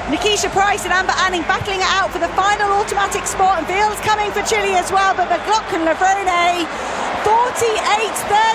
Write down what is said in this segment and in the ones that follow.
Nikisha Price and Amber Anning battling it out for the final automatic spot, and Veal's coming for Chile as well, but Mclaughlin-Levrone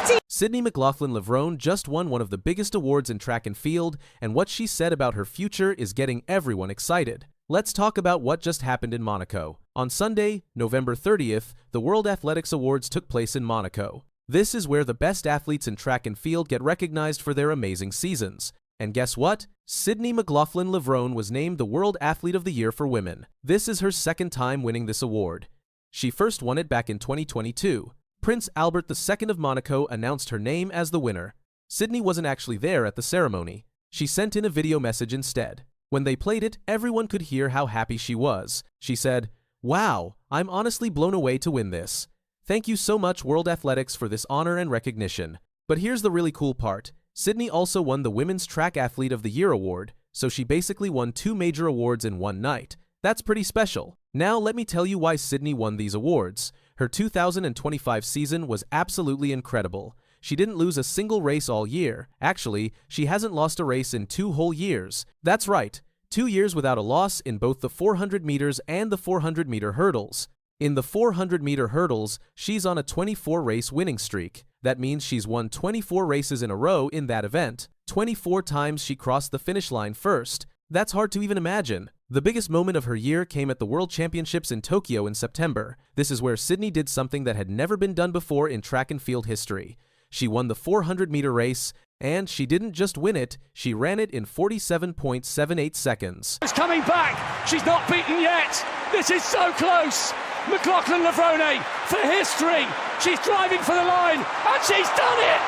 48-30. Sydney Mclaughlin-Levrone just won one of the biggest awards in track and field, and what she said about her future is getting everyone excited. Let's talk about what just happened in Monaco. On Sunday, November 30th, the World Athletics Awards took place in Monaco. This is where the best athletes in track and field get recognized for their amazing seasons. And guess what? Sydney Mclaughlin-Levrone was named the World Athlete of the Year for Women. This is her second time winning this award. She first won it back in 2022. Prince Albert II of Monaco announced her name as the winner. Sydney wasn't actually there at the ceremony. She sent in a video message instead. When they played it, everyone could hear how happy she was. She said, "Wow, I'm honestly blown away to win this. Thank you so much, World Athletics, for this honor and recognition." But here's the really cool part. Sydney also won the Women's Track Athlete of the Year award, so she basically won 2 major awards in one night. That's pretty special. Now let me tell you why Sydney won these awards. Her 2025 season was absolutely incredible. She didn't lose a single race all year. Actually, she hasn't lost a race in 2 whole years. That's right, 2 years without a loss in both the 400 meters and the 400-meter hurdles. In the 400-meter hurdles, she's on a 24-race winning streak. That means she's won 24 races in a row in that event. 24 times she crossed the finish line first. That's hard to even imagine. The biggest moment of her year came at the World Championships in Tokyo in September. This is where Sydney did something that had never been done before in track and field history. She won the 400-meter race, and she didn't just win it, she ran it in 47.78 seconds. It's coming back. She's not beaten yet. This is so close. Mclaughlin-Levrone for history. She's driving for the line, and she's done it.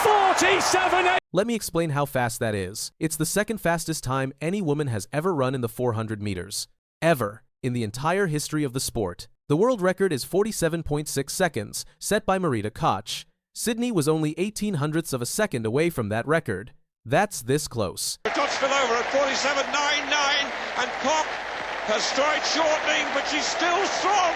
47.8. Let me explain how fast that is. It's the second fastest time any woman has ever run in the 400 meters. Ever. In the entire history of the sport. The world record is 47.6 seconds, set by Marita Koch. Sydney was only 18/100ths of a second away from that record. That's this close. Koch fell over at 47.99, and Koch has stride shortening, but she's still strong.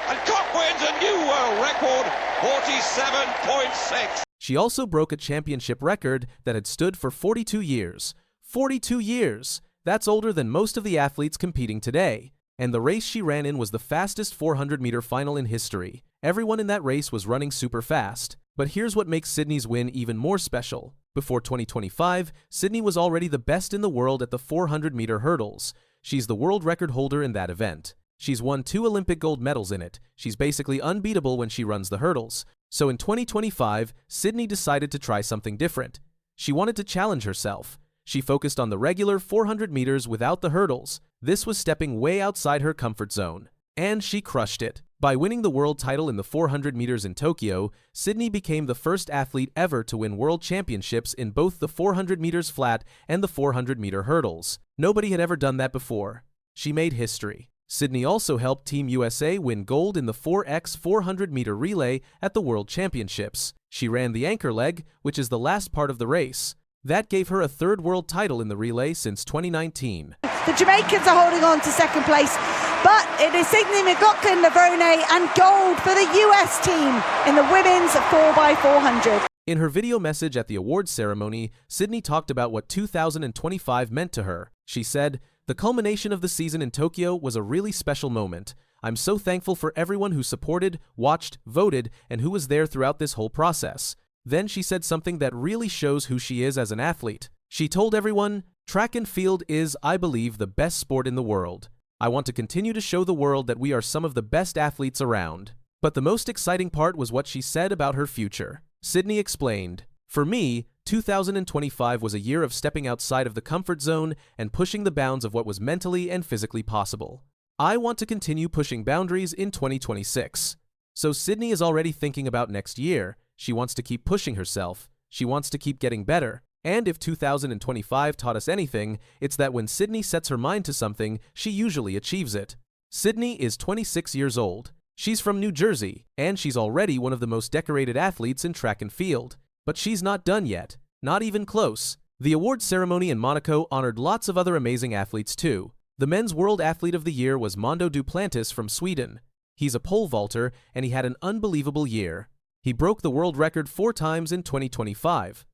And Koch wins a new world record, 47.6. She also broke a championship record that had stood for 42 years. 42 years! That's older than most of the athletes competing today. And the race she ran in was the fastest 400-meter final in history. Everyone in that race was running super fast. But here's what makes Sydney's win even more special. Before 2025, Sydney was already the best in the world at the 400-meter hurdles. She's the world record holder in that event. She's won 2 Olympic gold medals in it. She's basically unbeatable when she runs the hurdles. So in 2025, Sydney decided to try something different. She wanted to challenge herself. She focused on the regular 400 meters without the hurdles. This was stepping way outside her comfort zone. And she crushed it. By winning the world title in the 400 meters in Tokyo, Sydney became the first athlete ever to win world championships in both the 400 meters flat and the 400-meter hurdles. Nobody had ever done that before. She made history. Sydney also helped Team USA win gold in the 4x 400-meter relay at the World Championships. She ran the anchor leg, which is the last part of the race. That gave her a 3rd world title in the relay since 2019. The Jamaicans are holding on to 2nd place, but it is Sydney Mclaughlin-Levrone and gold for the US team in the women's 4x400. In her video message at the awards ceremony, Sydney talked about what 2025 meant to her. She said, "The culmination of the season in Tokyo was a really special moment. I'm so thankful for everyone who supported, watched, voted, and who was there throughout this whole process." Then she said something that really shows who she is as an athlete. She told everyone, "Track and field is, I believe, the best sport in the world. I want to continue to show the world that we are some of the best athletes around." But the most exciting part was what she said about her future. Sydney explained, "For me, 2025 was a year of stepping outside of the comfort zone and pushing the bounds of what was mentally and physically possible. I want to continue pushing boundaries in 2026. So Sydney is already thinking about next year. She wants to keep pushing herself. She wants to keep getting better. And if 2025 taught us anything, it's that when Sydney sets her mind to something, she usually achieves it." Sydney is 26 years old. She's from New Jersey, and she's already one of the most decorated athletes in track and field. But she's not done yet. Not even close. The awards ceremony in Monaco honored lots of other amazing athletes too. The men's World Athlete of the Year was Mondo Duplantis from Sweden. He's a pole vaulter, and he had an unbelievable year. He broke the world record 4 times in 2025.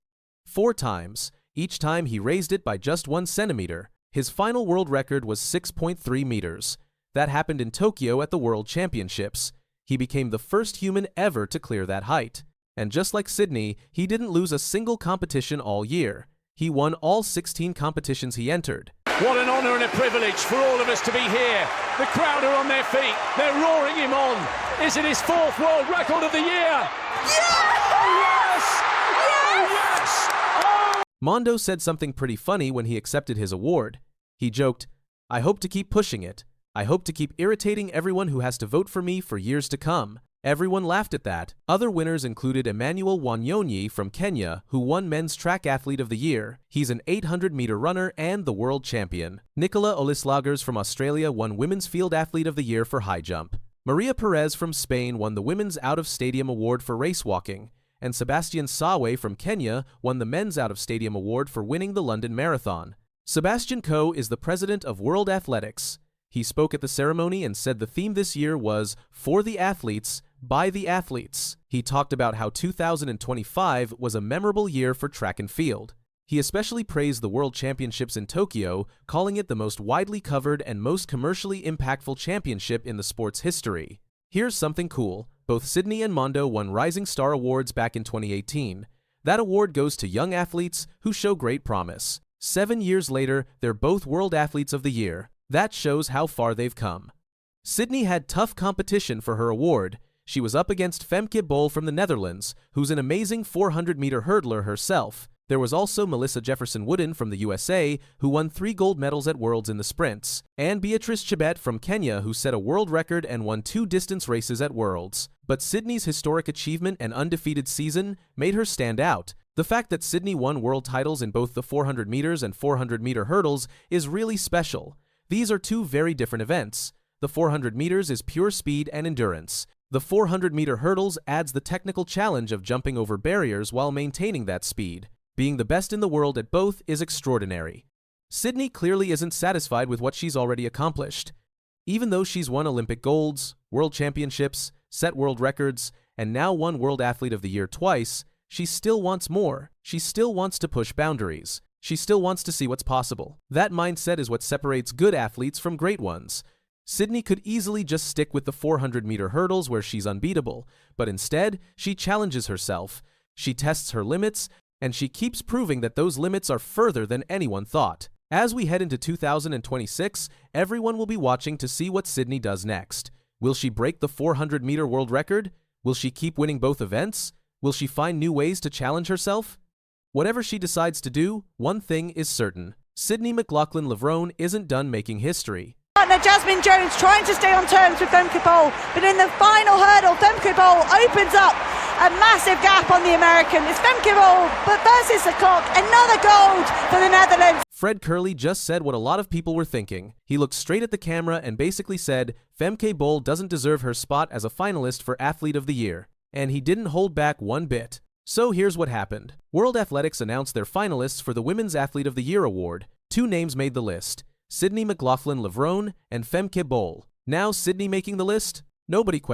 4 times. Each time he raised it by just 1 centimeter. His final world record was 6.3 meters. That happened in Tokyo at the World Championships. He became the first human ever to clear that height. And just like Sydney, he didn't lose a single competition all year. He won all 16 competitions he entered. What an honour and a privilege for all of us to be here. The crowd are on their feet. They're roaring him on. Is it his 4th world record of the year? Yes! Oh, yes! Yes! Oh, yes! Oh! Mondo said something pretty funny when he accepted his award. He joked, "I hope to keep pushing it. I hope to keep irritating everyone who has to vote for me for years to come." Everyone laughed at that. Other winners included Emmanuel Wanyonyi from Kenya, who won Men's Track Athlete of the Year. He's an 800-meter runner and the world champion. Nicola Olislagers from Australia won Women's Field Athlete of the Year for high jump. Maria Perez from Spain won the Women's Out of Stadium Award for race walking. And Sebastian Sawe from Kenya won the Men's Out of Stadium Award for winning the London Marathon. Sebastian Coe is the president of World Athletics. He spoke at the ceremony and said the theme this year was "For the Athletes, by the Athletes." He talked about how 2025 was a memorable year for track and field. He especially praised the World Championships in Tokyo, calling it the most widely covered and most commercially impactful championship in the sport's history. Here's something cool. Both Sydney and Mondo won Rising Star Awards back in 2018. That award goes to young athletes who show great promise. 7 years later, they're both World Athletes of the Year. That shows how far they've come. Sydney had tough competition for her award. She was up against Femke Bol from the Netherlands, who's an amazing 400-meter hurdler herself. There was also Melissa Jefferson-Wooden from the USA, who won 3 gold medals at Worlds in the sprints, and Beatrice Chebet from Kenya, who set a world record and won 2 distance races at Worlds. But Sydney's historic achievement and undefeated season made her stand out. The fact that Sydney won world titles in both the 400 meters and 400-meter hurdles is really special. These are 2 very different events. The 400 meters is pure speed and endurance. The 400-meter hurdles adds the technical challenge of jumping over barriers while maintaining that speed. Being the best in the world at both is extraordinary. Sydney clearly isn't satisfied with what she's already accomplished. Even though she's won Olympic golds, world championships, set world records, and now won World Athlete of the Year twice, she still wants more. She still wants to push boundaries. She still wants to see what's possible. That mindset is what separates good athletes from great ones. Sydney could easily just stick with the 400-meter hurdles where she's unbeatable, but instead, she challenges herself. She tests her limits, and she keeps proving that those limits are further than anyone thought. As we head into 2026, everyone will be watching to see what Sydney does next. Will she break the 400-meter world record? Will she keep winning both events? Will she find new ways to challenge herself? Whatever she decides to do, one thing is certain. Sydney Mclaughlin-Levrone isn't done making history. Partner Jasmine Jones trying to stay on terms with Femke Bol, but in the final hurdle, Femke Bol opens up a massive gap on the American. It's Femke Bol, but versus the clock, another gold for the Netherlands. Fred Curley just said what a lot of people were thinking. He looked straight at the camera and basically said, Femke Bol doesn't deserve her spot as a finalist for Athlete of the Year. And he didn't hold back one bit. So here's what happened. World Athletics announced their finalists for the Women's Athlete of the Year award. 2 names made the list: Sydney Mclaughlin-Levrone and Femke Bol. Now Sydney making the list? Nobody questions